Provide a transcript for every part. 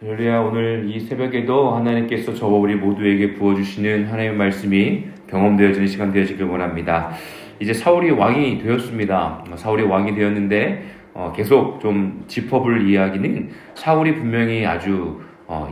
할렐루야. 오늘 이 새벽에도 하나님께서 저와 우리 모두에게 부어주시는 하나님의 말씀이 경험되어지는 시간 되어지길 원합니다. 이제 사울이 왕이 되었습니다. 사울이 왕이 되었는데 계속 좀 짚어볼 이야기는 사울이 분명히 아주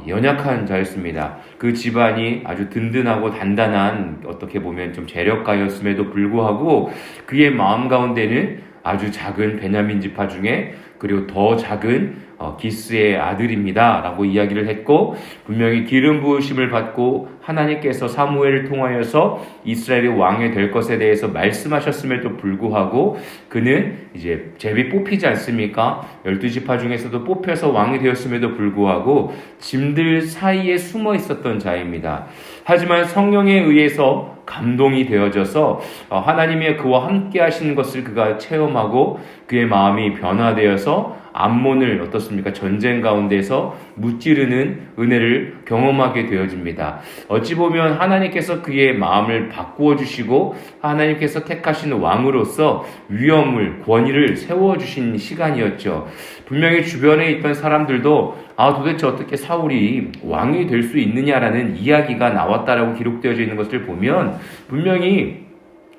연약한 자였습니다. 그 집안이 아주 든든하고 단단한 어떻게 보면 좀 재력가였음에도 불구하고 그의 마음 가운데는 아주 작은 베냐민 지파 중에 그리고 더 작은 기스의 아들입니다 라고 이야기를 했고, 분명히 기름 부으심을 받고 하나님께서 사무엘을 통하여서 이스라엘의 왕이 될 것에 대해서 말씀하셨음에도 불구하고 그는 이제 제비 뽑히지 않습니까? 12지파 중에서도 뽑혀서 왕이 되었음에도 불구하고 짐들 사이에 숨어 있었던 자입니다. 하지만 성령에 의해서 감동이 되어져서 하나님의 그와 함께 하시는 것을 그가 체험하고 그의 마음이 변화되어서 암몬을 어떻습니까? 전쟁 가운데서 무찌르는 은혜를 경험하게 되어집니다. 어찌 보면 하나님께서 그의 마음을 바꾸어 주시고 하나님께서 택하신 왕으로서 위엄을, 권위를 세워주신 시간이었죠. 분명히 주변에 있던 사람들도 도대체 어떻게 사울이 왕이 될 수 있느냐라는 이야기가 나왔다라고 기록되어져 있는 것을 보면 분명히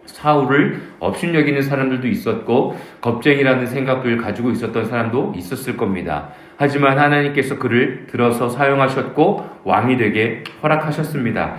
사울을 업신여기는 사람들도 있었고 겁쟁이라는 생각을 가지고 있었던 사람도 있었을 겁니다. 하지만 하나님께서 그를 들어서 사용하셨고 왕이 되게 허락하셨습니다.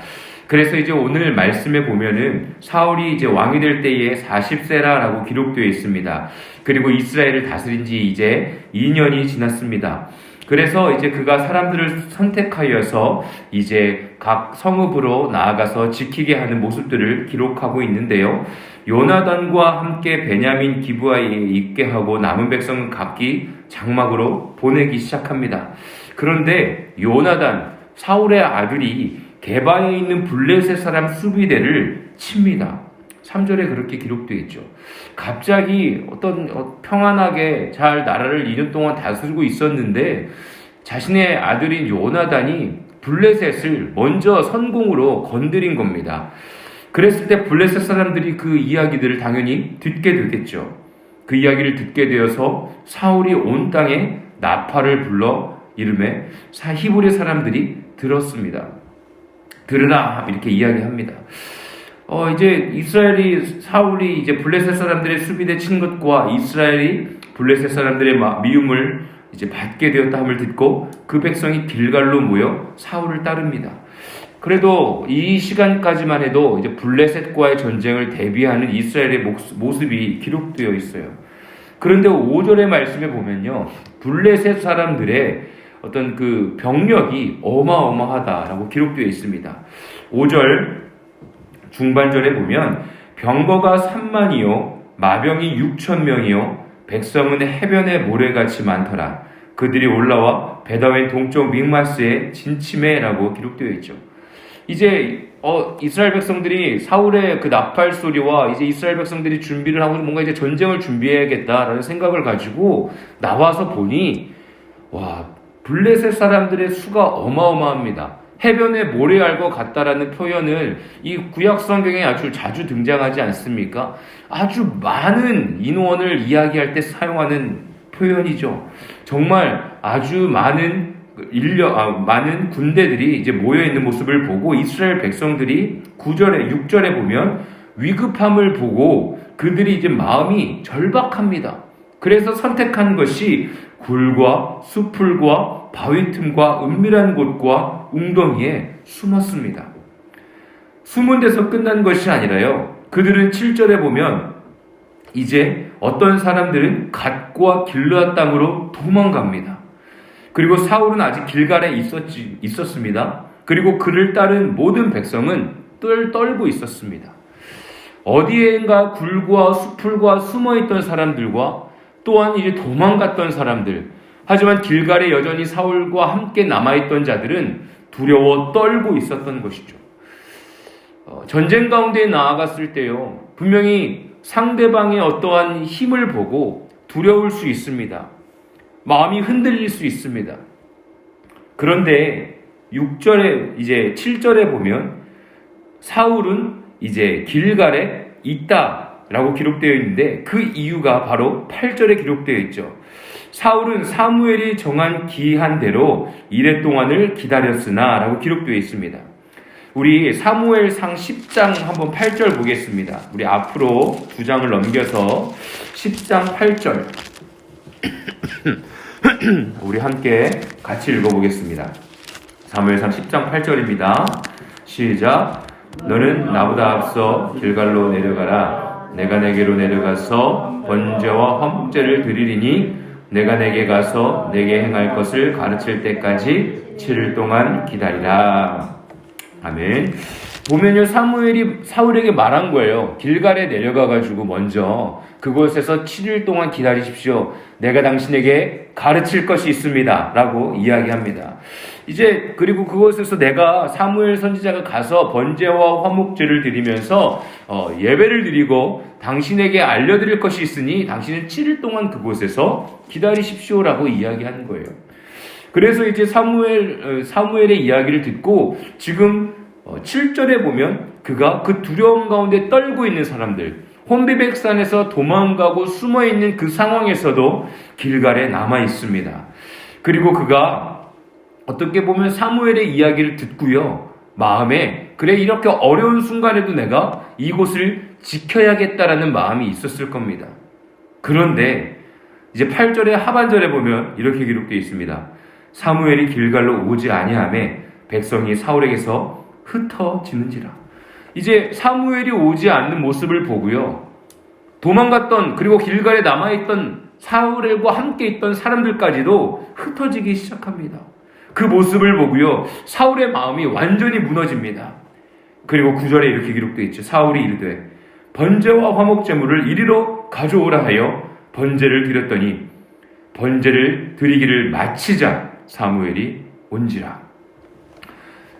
그래서 이제 오늘 말씀에 보면은 사울이 이제 왕이 될 때에 40세라라고 기록되어 있습니다. 그리고 이스라엘을 다스린 지 이제 2년이 지났습니다. 그래서 이제 그가 사람들을 선택하여서 이제 각 성읍으로 나아가서 지키게 하는 모습들을 기록하고 있는데요. 요나단과 함께 베냐민 기브아에 있게 하고 남은 백성은 각기 장막으로 보내기 시작합니다. 그런데 요나단, 사울의 아들이 게바에 있는 블레셋 사람 수비대를 칩니다. 3절에 그렇게 기록되어 있죠. 갑자기 어떤 평안하게 잘 나라를 2년 동안 다스리고 있었는데 자신의 아들인 요나단이 블레셋을 먼저 선공으로 건드린 겁니다. 그랬을 때 블레셋 사람들이 그 이야기들을 당연히 듣게 되겠죠. 그 이야기를 듣게 되어서 사울이 온 땅에 나팔을 불러 이름에 히브리 사람들이 들었습니다. 들으라 이렇게 이야기합니다. 이제 사울이 이제 블레셋 사람들의 수비대 친 것과 이스라엘이 블레셋 사람들의 미움을 이제 받게 되었다함을 듣고 그 백성이 길갈로 모여 사울을 따릅니다. 그래도 이 시간까지만 해도 이제 블레셋과의 전쟁을 대비하는 이스라엘의 모습이 기록되어 있어요. 그런데 5절의 말씀에 보면요, 블레셋 사람들의 어떤 그 병력이 어마어마하다라고 기록되어 있습니다. 5절 중반절에 보면 병거가 3만이요 마병이 6,000명이요 백성은 해변의 모래같이 많더라. 그들이 올라와 베다웬 동쪽 믹마스에 진침해라고 기록되어 있죠. 이제 이스라엘 백성들이 사울의 그 나팔 소리와 이제 이스라엘 백성들이 준비를 하고 뭔가 이제 전쟁을 준비해야겠다라는 생각을 가지고 나와서 보니 블레셋 사람들의 수가 어마어마합니다. 해변에 모래알과 같다라는 표현을 이 구약 성경에 아주 자주 등장하지 않습니까? 아주 많은 인원을 이야기할 때 사용하는 표현이죠. 정말 아주 많은 많은 군대들이 이제 모여 있는 모습을 보고 이스라엘 백성들이 9절에 6절에 보면 위급함을 보고 그들이 이제 마음이 절박합니다. 그래서 선택한 것이 굴과 수풀과 바위 틈과 은밀한 곳과 웅덩이에 숨었습니다. 숨은 데서 끝난 것이 아니라요. 그들은 7절에 보면 이제 어떤 사람들은 갓과 길르앗 땅으로 도망갑니다. 그리고 사울은 아직 길갈에 있었습니다. 그리고 그를 따른 모든 백성은 떨고 있었습니다. 어디엔가 굴과 수풀과 숨어있던 사람들과 또한 이제 도망갔던 사람들, 하지만 길갈에 여전히 사울과 함께 남아있던 자들은 두려워 떨고 있었던 것이죠. 전쟁 가운데 나아갔을 때요, 분명히 상대방의 어떠한 힘을 보고 두려울 수 있습니다. 마음이 흔들릴 수 있습니다. 그런데 6절에 이제 7절에 보면 사울은 이제 길갈에 있다 라고 기록되어 있는데 그 이유가 바로 8절에 기록되어 있죠. 사울은 사무엘이 정한 기한대로 이레 동안을 기다렸으나 라고 기록되어 있습니다. 우리 사무엘상 10장 한번 8절 보겠습니다. 우리 앞으로 2장을 넘겨서 10장 8절 우리 함께 같이 읽어보겠습니다. 사무엘상 10장 8절입니다. 시작. 너는 나보다 앞서 길갈로 내려가라. 내가 내게로 내려가서 번제와 화목제를 드리리니 내가 내게 가서 내게 행할 것을 가르칠 때까지 7일 동안 기다리라. 아멘. 보면요, 사무엘이 사울에게 말한 거예요. 길갈에 내려가가지고 먼저 그곳에서 7일 동안 기다리십시오. 내가 당신에게 가르칠 것이 있습니다. 라고 이야기합니다. 이제 그리고 그곳에서 내가 사무엘 선지자가 가서 번제와 화목제를 드리면서 예배를 드리고 당신에게 알려드릴 것이 있으니 당신은 7일 동안 그곳에서 기다리십시오라고 이야기하는 거예요. 그래서 이제 사무엘의 이야기를 듣고 지금 7절에 보면 그가 그 두려움 가운데 떨고 있는 사람들, 혼비백산에서 도망가고 숨어있는 그 상황에서도 길갈에 남아 있습니다. 그리고 그가 어떻게 보면 사무엘의 이야기를 듣고요, 마음에 그래 이렇게 어려운 순간에도 내가 이곳을 지켜야겠다라는 마음이 있었을 겁니다. 그런데 이제 8절의 하반절에 보면 이렇게 기록되어 있습니다. 사무엘이 길갈로 오지 아니하매 백성이 사울에게서 흩어지는지라. 이제 사무엘이 오지 않는 모습을 보고요, 도망갔던 그리고 길갈에 남아있던 사울과 함께 있던 사람들까지도 흩어지기 시작합니다. 그 모습을 보고요, 사울의 마음이 완전히 무너집니다. 그리고 9절에 이렇게 기록되어 있죠. 사울이 이르되 번제와 화목제물을 이리로 가져오라 하여 번제를 드렸더니 번제를 드리기를 마치자 사무엘이 온지라.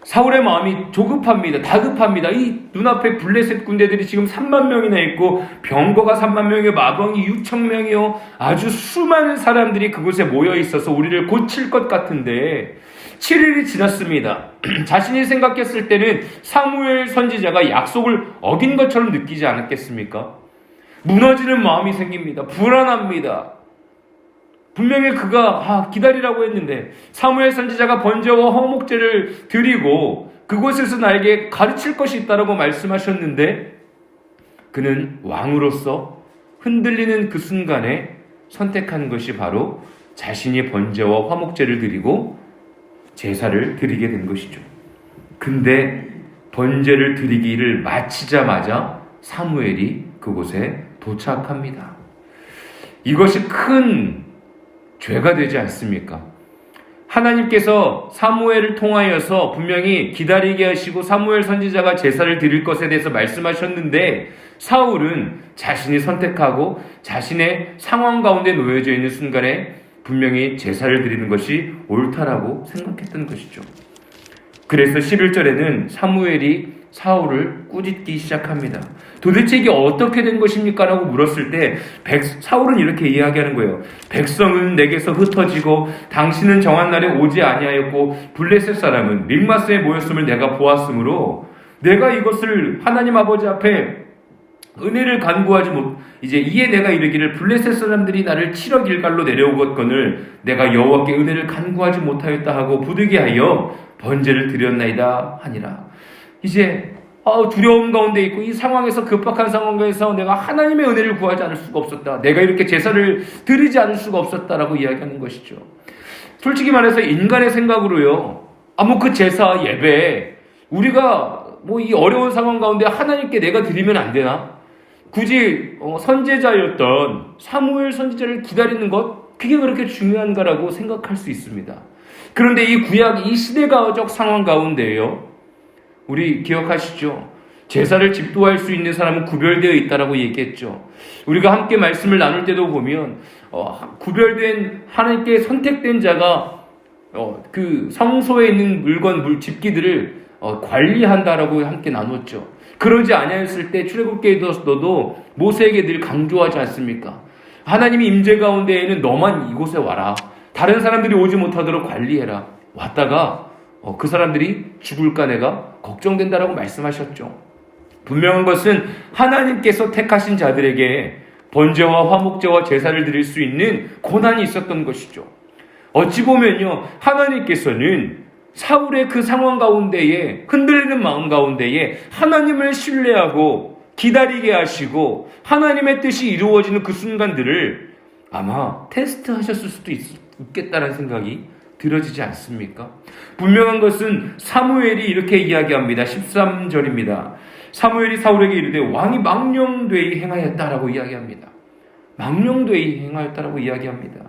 사울의 마음이 조급합니다. 다급합니다. 이 눈앞에 블레셋 군대들이 지금 3만 명이나 있고 병거가 3만 명이요, 마병이 6천 명이요, 아주 수많은 사람들이 그곳에 모여 있어서 우리를 고칠 것 같은데 7일이 지났습니다. 자신이 생각했을 때는 사무엘 선지자가 약속을 어긴 것처럼 느끼지 않았겠습니까? 무너지는 마음이 생깁니다. 불안합니다. 분명히 그가 기다리라고 했는데 사무엘 선지자가 번제와 화목제를 드리고 그곳에서 나에게 가르칠 것이 있다라고 말씀하셨는데 그는 왕으로서 흔들리는 그 순간에 선택한 것이 바로 자신이 번제와 화목제를 드리고 제사를 드리게 된 것이죠. 근데 번제를 드리기를 마치자마자 사무엘이 그곳에 도착합니다. 이것이 큰 죄가 되지 않습니까? 하나님께서 사무엘을 통하여서 분명히 기다리게 하시고 사무엘 선지자가 제사를 드릴 것에 대해서 말씀하셨는데 사울은 자신이 선택하고 자신의 상황 가운데 놓여져 있는 순간에 분명히 제사를 드리는 것이 옳다라고 생각했던 것이죠. 그래서 11절에는 사무엘이 사울을 꾸짖기 시작합니다. 도대체 이게 어떻게 된 것입니까? 라고 물었을 때 사울은 이렇게 이야기하는 거예요. 백성은 내게서 흩어지고 당신은 정한 날에 오지 아니하였고 블레셋 사람은 믹마스에 모였음을 내가 보았으므로 내가 이것을 하나님 아버지 앞에 은혜를 간구하지 못, 이제 이에 내가 이르기를 블레셋 사람들이 나를 치러 길갈로 내려오겠거늘 내가 여호와께 은혜를 간구하지 못하였다 하고 부득이하여 번제를 드렸나이다 하니라. 이제 두려움 가운데 있고 이 상황에서, 급박한 상황에서 내가 하나님의 은혜를 구하지 않을 수가 없었다. 내가 이렇게 제사를 드리지 않을 수가 없었다라고 이야기하는 것이죠. 솔직히 말해서 인간의 생각으로요, 그 제사 예배 우리가 이 어려운 상황 가운데 하나님께 내가 드리면 안 되나? 굳이 선제자였던 사무엘 선지자를 기다리는 것, 그게 그렇게 중요한가라고 생각할 수 있습니다. 그런데 이 구약, 이 시대가적 상황 가운데요, 우리 기억하시죠? 제사를 집도할 수 있는 사람은 구별되어 있다라고 얘기했죠. 우리가 함께 말씀을 나눌 때도 보면 구별된, 하나님께 선택된 자가 그 성소에 있는 물건, 집기들을 관리한다라고 함께 나눴죠. 그러지 아니하였을 때 출애굽기에서도 모세에게 늘 강조하지 않습니까? 하나님이 임재 가운데에는 너만 이곳에 와라. 다른 사람들이 오지 못하도록 관리해라. 왔다가 그 사람들이 죽을까 내가 걱정된다라고 말씀하셨죠. 분명한 것은 하나님께서 택하신 자들에게 번제와 화목제와 제사를 드릴 수 있는 고난이 있었던 것이죠. 어찌 보면요, 하나님께서는 사울의 그 상황 가운데에, 흔들리는 마음 가운데에 하나님을 신뢰하고 기다리게 하시고 하나님의 뜻이 이루어지는 그 순간들을 아마 테스트하셨을 수도 있겠다는 생각이 들어지지 않습니까? 분명한 것은 사무엘이 이렇게 이야기합니다. 13절입니다. 사무엘이 사울에게 이르되 왕이 망령되이 행하였다라고 이야기합니다. 망령되이 행하였다라고 이야기합니다.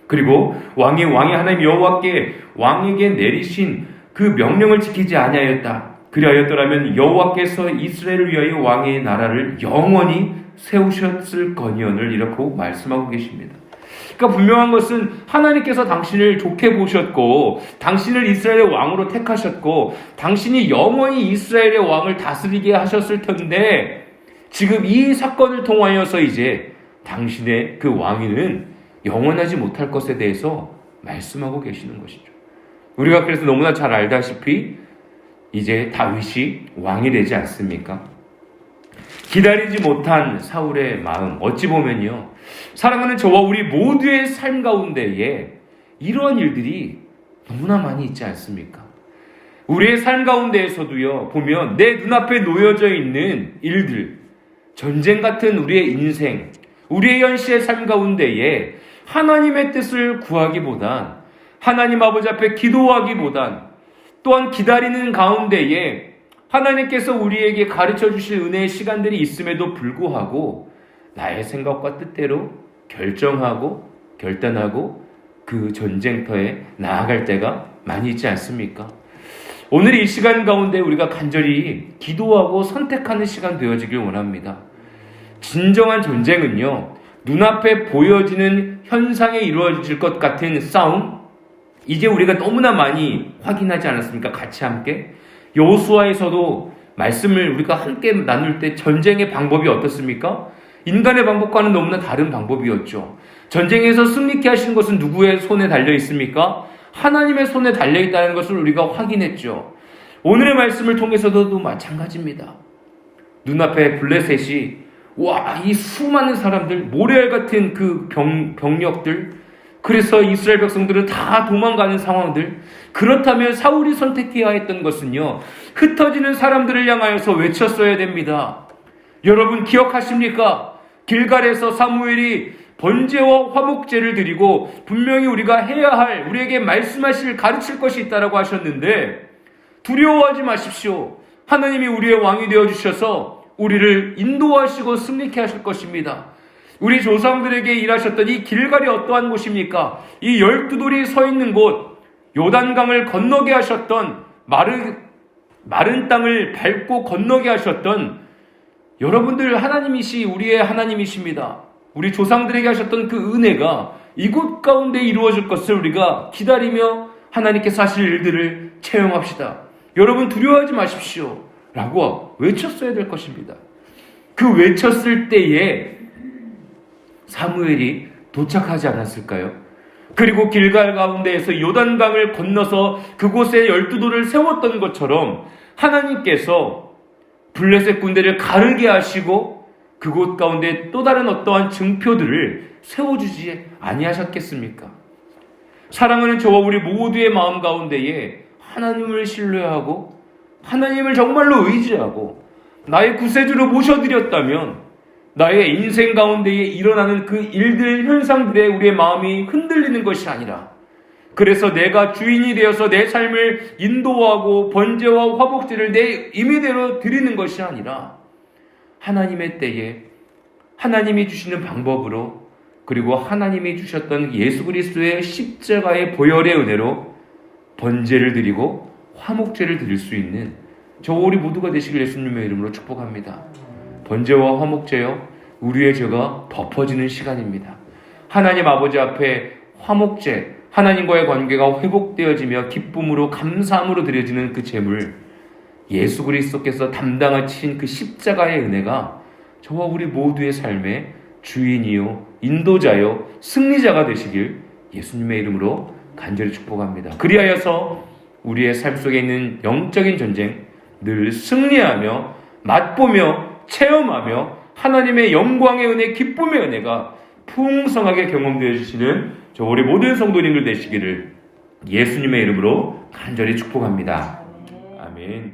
그리고 왕이 하나님 여호와께 왕에게 내리신 그 명령을 지키지 아니하였다. 그리하였더라면 여호와께서 이스라엘을 위하여 왕의 나라를 영원히 세우셨을거니언을 이렇게 말씀하고 계십니다. 그러니까 분명한 것은 하나님께서 당신을 좋게 보셨고 당신을 이스라엘의 왕으로 택하셨고 당신이 영원히 이스라엘의 왕을 다스리게 하셨을 텐데 지금 이 사건을 통하여서 이제 당신의 그 왕위는 영원하지 못할 것에 대해서 말씀하고 계시는 것이죠. 우리가 그래서 너무나 잘 알다시피 이제 다윗이 왕이 되지 않습니까? 기다리지 못한 사울의 마음, 어찌 보면요, 사랑하는 저와 우리 모두의 삶 가운데에 이러한 일들이 너무나 많이 있지 않습니까? 우리의 삶 가운데에서도요, 보면 내 눈앞에 놓여져 있는 일들, 전쟁 같은 우리의 인생, 우리의 현실의 삶 가운데에 하나님의 뜻을 구하기보단, 하나님 아버지 앞에 기도하기보단, 또한 기다리는 가운데에 하나님께서 우리에게 가르쳐 주실 은혜의 시간들이 있음에도 불구하고 나의 생각과 뜻대로 결정하고 결단하고 그 전쟁터에 나아갈 때가 많이 있지 않습니까? 오늘 이 시간 가운데 우리가 간절히 기도하고 선택하는 시간 되어지길 원합니다. 진정한 전쟁은요, 눈앞에 보여지는 현상에 이루어질 것 같은 싸움, 이제 우리가 너무나 많이 확인하지 않았습니까? 같이 함께 여호수아에서도 말씀을 우리가 함께 나눌 때 전쟁의 방법이 어떻습니까? 인간의 방법과는 너무나 다른 방법이었죠. 전쟁에서 승리케 하신 것은 누구의 손에 달려 있습니까? 하나님의 손에 달려 있다는 것을 우리가 확인했죠. 오늘의 말씀을 통해서도 마찬가지입니다. 눈앞에 블레셋이 이 수많은 사람들, 모래알 같은 그 병력들, 그래서 이스라엘 백성들은 다 도망가는 상황들. 그렇다면 사울이 선택해야 했던 것은요, 흩어지는 사람들을 향하여서 외쳤어야 됩니다. 여러분 기억하십니까? 길갈에서 사무엘이 번제와 화목제를 드리고 분명히 우리가 해야 할, 우리에게 말씀하실, 가르칠 것이 있다라고 하셨는데 두려워하지 마십시오. 하나님이 우리의 왕이 되어주셔서 우리를 인도하시고 승리케 하실 것입니다. 우리 조상들에게 일하셨던 이 길갈이 어떠한 곳입니까? 이 12돌이 서 있는 곳, 요단강을 건너게 하셨던, 마른 땅을 밟고 건너게 하셨던 여러분들 우리의 하나님이십니다. 우리 조상들에게 하셨던 그 은혜가 이곳 가운데 이루어질 것을 우리가 기다리며 하나님께서 하실 일들을 체험합시다. 여러분 두려워하지 마십시오 라고 외쳤어야 될 것입니다. 그 외쳤을 때에 사무엘이 도착하지 않았을까요? 그리고 길갈 가운데에서 요단강을 건너서 그곳에 12돌을 세웠던 것처럼 하나님께서 블레셋 군대를 가르게 하시고 그곳 가운데 또 다른 어떠한 증표들을 세워주지 아니하셨겠습니까? 사랑하는 저와 우리 모두의 마음 가운데에 하나님을 신뢰하고 하나님을 정말로 의지하고 나의 구세주로 모셔드렸다면 나의 인생 가운데에 일어나는 그 일들, 현상들에 우리의 마음이 흔들리는 것이 아니라, 그래서 내가 주인이 되어서 내 삶을 인도하고 번제와 화목제를 내 임의대로 드리는 것이 아니라 하나님의 때에 하나님이 주시는 방법으로, 그리고 하나님이 주셨던 예수 그리스도의 십자가의 보혈의 은혜로 번제를 드리고 화목제를 드릴 수 있는 저와 우리 모두가 되시길 예수님의 이름으로 축복합니다. 번제와 화목제요, 우리의 죄가 덮어지는 시간입니다. 하나님 아버지 앞에 화목제, 하나님과의 관계가 회복되어지며 기쁨으로 감사함으로 드려지는 그 제물, 예수 그리스도께서 담당하신 그 십자가의 은혜가 저와 우리 모두의 삶의 주인이요, 인도자요, 승리자가 되시길 예수님의 이름으로 간절히 축복합니다. 그리하여서 우리의 삶 속에 있는 영적인 전쟁 늘 승리하며 맛보며 체험하며 하나님의 영광의 은혜, 기쁨의 은혜가 풍성하게 경험되어지시는 저 우리 모든 성도님들 되시기를 예수님의 이름으로 간절히 축복합니다. 아멘.